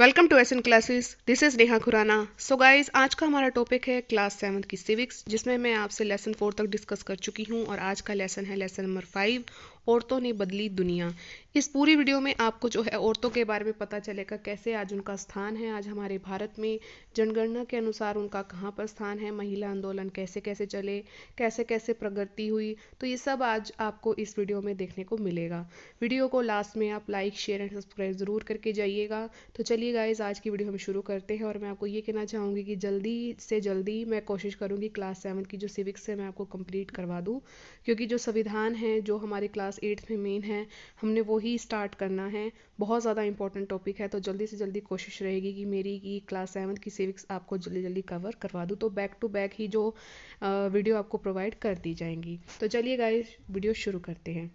Welcome to एसन classes. This is Neha Khurana. So guys, आज का हमारा टॉपिक है क्लास 7 की सिविक्स, जिसमें मैं आपसे लेसन 4 तक डिस्कस कर चुकी हूँ और आज का लेसन है लेसन नंबर 5, औरतों ने बदली दुनिया। इस पूरी वीडियो में आपको जो है औरतों के बारे में पता चलेगा, कैसे आज उनका स्थान है आज हमारे भारत में, जनगणना के अनुसार उनका कहाँ पर स्थान है, महिला आंदोलन कैसे कैसे चले, कैसे कैसे प्रगति हुई। तो ये सब आज आपको इस वीडियो में देखने को मिलेगा। वीडियो को लास्ट में आप लाइक शेयर एंड सब्सक्राइब ज़रूर करके जाइएगा। तो चलिए गाइज, आज की वीडियो हम शुरू करते हैं और मैं आपको ये कहना चाहूँगी कि जल्दी से जल्दी मैं कोशिश करूँगी क्लास 7 की जो सिविक्स है मैं आपको कंप्लीट करवा दूँ, क्योंकि जो संविधान है जो हमारे क्लास 8 में मेन है, हमने वो ही स्टार्ट करना है। बहुत ज़्यादा इंपॉर्टेंट टॉपिक है, तो जल्दी से जल्दी कोशिश रहेगी कि मेरी की क्लास 7 की सिविक्स आपको जल्दी जल्दी कवर करवा दूँ, तो बैक टू बैक ही जो वीडियो आपको प्रोवाइड कर दी जाएंगी। तो चलिए गाइज, वीडियो शुरू करते हैं।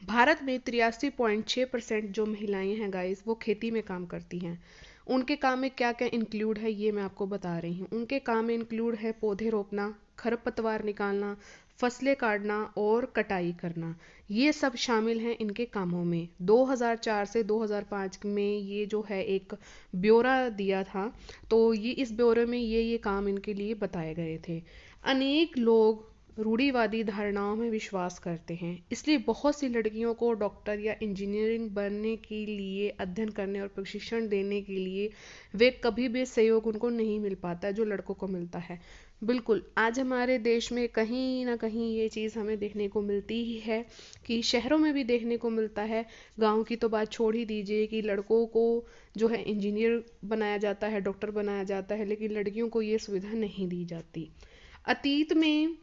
भारत में 83.6% जो महिलाएं हैं गाइस, वो खेती में काम करती हैं। उनके काम में क्या क्या इंक्लूड है ये मैं आपको बता रही हूँ। उनके काम में इंक्लूड है पौधे रोपना, खरपतवार निकालना, फसलें काटना और कटाई करना। ये सब शामिल हैं इनके कामों में। 2004 से 2005 में ये जो है एक ब्यौरा दिया था, तो ये इस ब्यौरे में ये काम इनके लिए बताए गए थे। अनेक लोग रूढ़िवादी धारणाओं में विश्वास करते हैं, इसलिए बहुत सी लड़कियों को डॉक्टर या इंजीनियरिंग बनने के लिए अध्ययन करने और प्रशिक्षण देने के लिए वे कभी भी सहयोग उनको नहीं मिल पाता जो लड़कों को मिलता है। बिल्कुल, आज हमारे देश में कहीं ना कहीं ये चीज़ हमें देखने को मिलती ही है, कि शहरों में भी देखने को मिलता है। गांव की तो बात छोड़ ही दीजिए कि लड़कों को जो है इंजीनियर बनाया जाता है, डॉक्टर बनाया जाता है, लेकिन लड़कियों को ये सुविधा नहीं दी जाती। अतीत में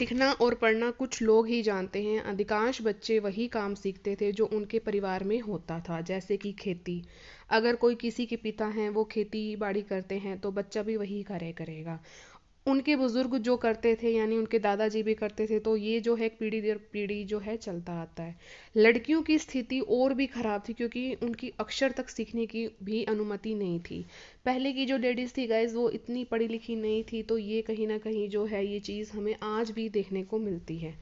लिखना और पढ़ना कुछ लोग ही जानते हैं, अधिकांश बच्चे वही काम सीखते थे जो उनके परिवार में होता था, जैसे कि खेती। अगर कोई किसी के पिता हैं वो खेती बाड़ी करते हैं तो बच्चा भी वही करेगा। उनके बुजुर्ग जो करते थे, यानी उनके दादाजी भी करते थे, तो ये जो है एक पीढ़ी दर पीढ़ी जो है चलता आता है। लड़कियों की स्थिति और भी खराब थी, क्योंकि उनकी अक्षर तक सीखने की भी अनुमति नहीं थी। पहले की जो लेडीज थी गाइज, वो इतनी पढ़ी लिखी नहीं थी, तो ये कहीं ना कहीं जो है ये चीज़ हमें आज भी देखने को मिलती है।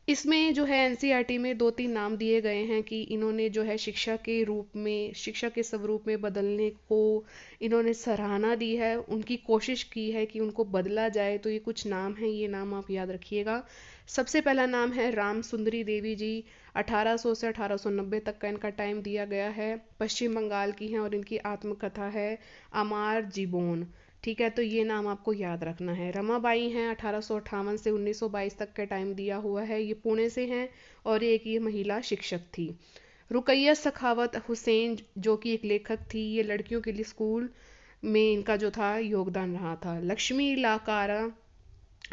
इसमें जो है एनसीईआरटी में 2-3 नाम दिए गए हैं कि इन्होंने जो है शिक्षा के रूप में, शिक्षा के स्वरूप में बदलने को इन्होंने सराहना दी है, उनकी कोशिश की है कि उनको बदला जाए। तो ये कुछ नाम हैं, ये नाम आप याद रखिएगा। सबसे पहला नाम है राम सुंदरी देवी जी। 1800 से 1890 तक का इनका टाइम दिया गया है। पश्चिम बंगाल की हैं और इनकी आत्मकथा है अमार जीबोन। ठीक है, तो ये नाम आपको याद रखना है। रमाबाई हैं, 1858 से 1922 तक का टाइम दिया हुआ है, ये पुणे से हैं और एक ये महिला शिक्षक थी। रुकैया सखावत हुसैन जो कि एक लेखक थी, ये लड़कियों के लिए स्कूल में इनका जो था योगदान रहा था। लक्ष्मी लाकारा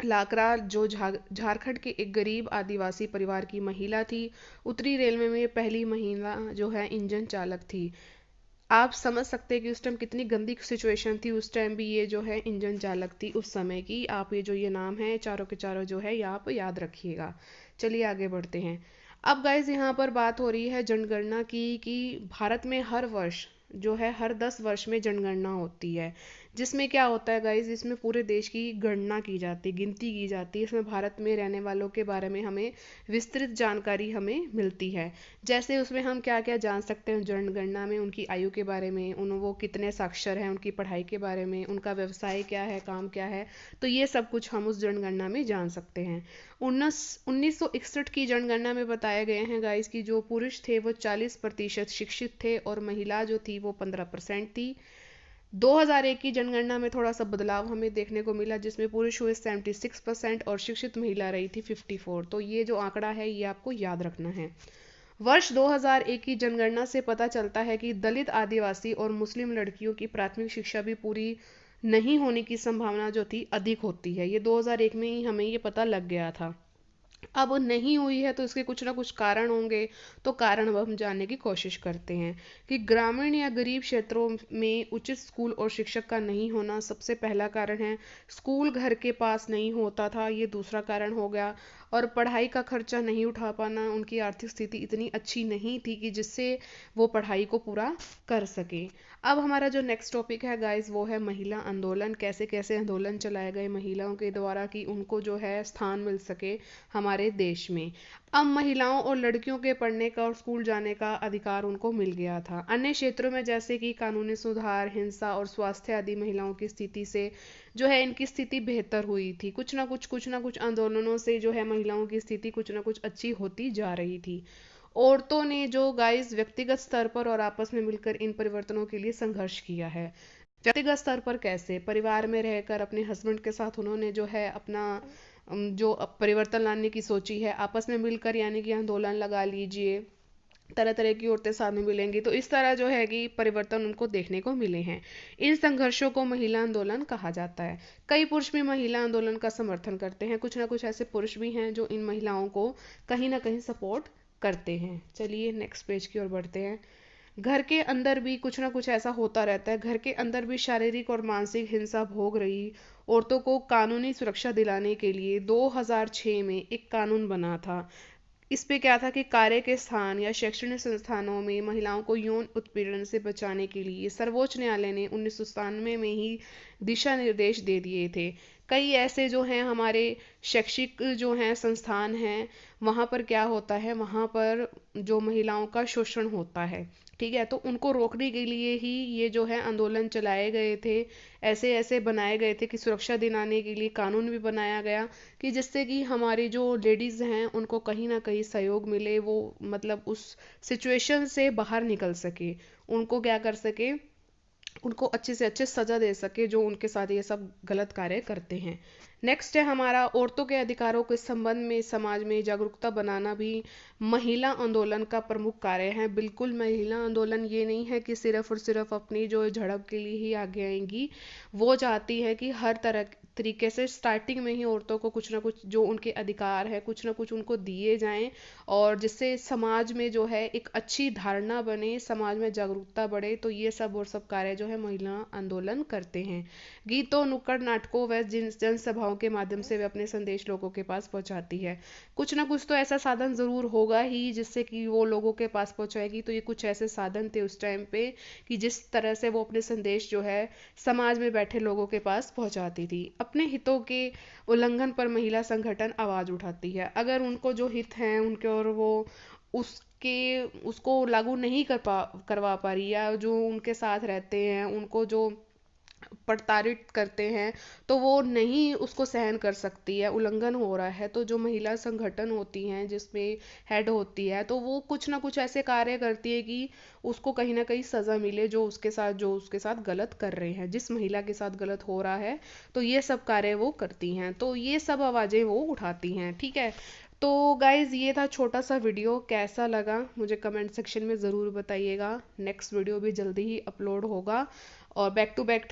लाकरा जो झारखंड के एक गरीब आदिवासी परिवार की महिला थी। उत्तरी रेलवे में पहली महिला जो है इंजन चालक थी। आप समझ सकते हैं कि उस टाइम कितनी गंदी सिचुएशन थी, उस टाइम भी ये जो है इंजन चालक थी उस समय की। आप ये जो ये नाम है चारों के चारों जो है ये आप याद रखिएगा। चलिए आगे बढ़ते हैं। अब गाइज यहाँ पर बात हो रही है जनगणना की, कि भारत में हर वर्ष जो है हर 10 वर्ष में जनगणना होती है, जिसमें क्या होता है गाइज, इसमें पूरे देश की गणना की जाती है, गिनती की जाती है। इसमें भारत में रहने वालों के बारे में हमें विस्तृत जानकारी हमें मिलती है। जैसे उसमें हम क्या क्या जान सकते हैं जनगणना में, उनकी आयु के बारे में, वो कितने साक्षर हैं, उनकी पढ़ाई के बारे में, उनका व्यवसाय क्या है, काम क्या है। तो ये सब कुछ हम उस जनगणना में जान सकते हैं। 1961 की जनगणना में बताए गए हैं गाइस कि जो पुरुष थे वो 40% शिक्षित थे और महिला जो थी वो 15% थी। 2001 की जनगणना में थोड़ा सा बदलाव हमें देखने को मिला, जिसमें पुरुष हुए 76% और शिक्षित महिला रही थी 54। तो ये जो आंकड़ा है ये आपको याद रखना है। वर्ष 2001 की जनगणना से पता चलता है कि दलित, आदिवासी और मुस्लिम लड़कियों की प्राथमिक शिक्षा भी पूरी नहीं होने की संभावना जो थी अधिक होती है। ये 2001 में ही हमें ये पता लग गया था। अब नहीं हुई है तो इसके कुछ ना कुछ कारण होंगे, तो कारण अब हम जानने की कोशिश करते हैं। कि ग्रामीण या गरीब क्षेत्रों में उचित स्कूल और शिक्षक का नहीं होना सबसे पहला कारण है। स्कूल घर के पास नहीं होता था, ये दूसरा कारण हो गया। और पढ़ाई का खर्चा नहीं उठा पाना, उनकी आर्थिक स्थिति इतनी अच्छी नहीं थी कि जिससे वो पढ़ाई को पूरा कर सके। अब हमारा जो नेक्स्ट टॉपिक है गाइस, वो है महिला आंदोलन। कैसे कैसे आंदोलन चलाए गए महिलाओं के द्वारा कि उनको जो है स्थान मिल सके हमारे हमारे देश में। अब महिलाओं और लड़कियों के पढ़ने का और स्कूल जाने का अधिकार उनको मिल गया था। अन्य क्षेत्रों में जैसे कि कानूनी सुधार, हिंसा और स्वास्थ्य आदि महिलाओं की स्थिति से जो है इनकी स्थिति बेहतर हुई थी। कुछ ना कुछ आंदोलनों से जो है महिलाओं की स्थिति कुछ ना कुछ अच्छी होती जा रही थी। औरतों ने जो गाइस व्यक्तिगत स्तर पर और आपस में मिलकर इन परिवर्तनों के लिए संघर्ष किया है। व्यक्तिगत स्तर पर कैसे? परिवार में रहकर अपने हस्बैंड के साथ उन्होंने जो है अपना जो परिवर्तन लाने की सोची है, आपस में मिलकर यानी कि आंदोलन लगा लीजिए, तरह तरह की औरतें सामने मिलेंगी, तो इस तरह जो है कि परिवर्तन उनको देखने को मिले हैं। इन संघर्षों को महिला आंदोलन कहा जाता है। कई पुरुष भी महिला आंदोलन का समर्थन करते हैं। कुछ ना कुछ ऐसे पुरुष भी हैं जो इन महिलाओं को कहीं ना कहीं सपोर्ट करते हैं। चलिए नेक्स्ट पेज की ओर बढ़ते हैं। घर के अंदर भी कुछ ना कुछ ऐसा होता रहता है। घर के अंदर भी शारीरिक और मानसिक हिंसा भोग रही औरतों को कानूनी सुरक्षा दिलाने के लिए 2006 में एक कानून बना था। इस पे क्या था कि कार्य के स्थान या शैक्षणिक संस्थानों में महिलाओं को यौन उत्पीड़न से बचाने के लिए सर्वोच्च न्यायालय ने 1997 में ही दिशा निर्देश दे दिए थे। कई ऐसे जो हैं हमारे शैक्षिक जो हैं संस्थान हैं, वहाँ पर क्या होता है, वहाँ पर जो महिलाओं का शोषण होता है, ठीक है, तो उनको रोकने के लिए ही ये जो है आंदोलन चलाए गए थे। ऐसे ऐसे बनाए गए थे कि सुरक्षा दिलाने के लिए कानून भी बनाया गया कि जिससे कि हमारी जो लेडीज़ हैं उनको कहीं ना कहीं सहयोग मिले, वो मतलब उस सिचुएशन से बाहर निकल सके, उनको क्या कर सके, उनको अच्छे से अच्छे सजा दे सके जो उनके साथ ये सब गलत कार्य करते हैं। नेक्स्ट है हमारा औरतों के अधिकारों के संबंध में समाज में जागरूकता बनाना भी महिला आंदोलन का प्रमुख कार्य है। बिल्कुल महिला आंदोलन ये नहीं है कि सिर्फ और सिर्फ अपनी जो झड़प के लिए ही आगे आएंगी, वो चाहती है कि हर तरह तरीके से स्टार्टिंग में ही औरतों को कुछ ना कुछ जो उनके अधिकार है कुछ ना कुछ उनको दिए जाएं, और जिससे समाज में जो है एक अच्छी धारणा बने, समाज में जागरूकता बढ़े। तो ये सब और सब कार्य जो है महिला आंदोलन करते हैं। गीतों, नुक्कड़ नाटकों व जिन जनसभाओं के माध्यम से वे अपने संदेश लोगों के पास पहुंचाती है। कुछ ना कुछ तो ऐसा साधन जरूर होगा ही जिससे कि वो लोगों के पास पहुंचाएगी। तो ये कुछ ऐसे साधन थे उस टाइम पे कि जिस तरह से वो अपने संदेश जो है समाज में बैठे लोगों के पास पहुंचाती थी। अपने हितों के उल्लंघन पर महिला संगठन आवाज उठाती है। अगर उनको जो हित हैं उनके और वो उसके उसको लागू नहीं करवा पा रही, या जो उनके साथ रहते हैं उनको जो प्रताड़ित करते हैं, तो वो नहीं उसको सहन कर सकती है, उल्लंघन हो रहा है, तो जो महिला संगठन होती हैं जिसमें हेड होती है, तो वो कुछ ना कुछ ऐसे कार्य करती है कि उसको कहीं ना कहीं सजा मिले जो उसके साथ गलत कर रहे हैं, जिस महिला के साथ गलत हो रहा है। तो ये सब कार्य वो करती हैं, तो ये सब आवाजें वो उठाती हैं, ठीक है। तो गाइज ये था छोटा सा वीडियो, कैसा लगा मुझे कमेंट सेक्शन में ज़रूर बताइएगा। नेक्स्ट वीडियो भी जल्दी ही अपलोड होगा और बैक टू बैक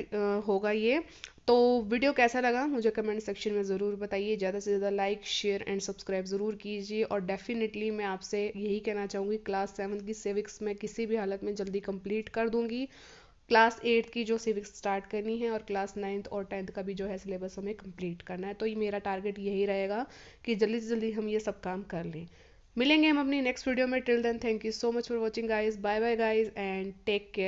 होगा ये। तो वीडियो कैसा लगा मुझे कमेंट सेक्शन में ज़रूर बताइए। ज़्यादा से ज़्यादा लाइक, शेयर एंड सब्सक्राइब ज़रूर कीजिए। और डेफिनेटली मैं आपसे यही कहना चाहूँगी, क्लास 7 की सिविक्स में किसी भी हालत में जल्दी कंप्लीट कर दूँगी। क्लास 8 की जो सिविक्स स्टार्ट करनी है और क्लास 9th और 10th का भी जो है सिलेबस हमें कंप्लीट करना है। तो ये मेरा टारगेट यही रहेगा कि जल्दी से जल्दी हम ये सब काम कर लें। मिलेंगे हम अपनी नेक्स्ट वीडियो में। Till then thank you so much for watching guys. Bye bye guys and take care.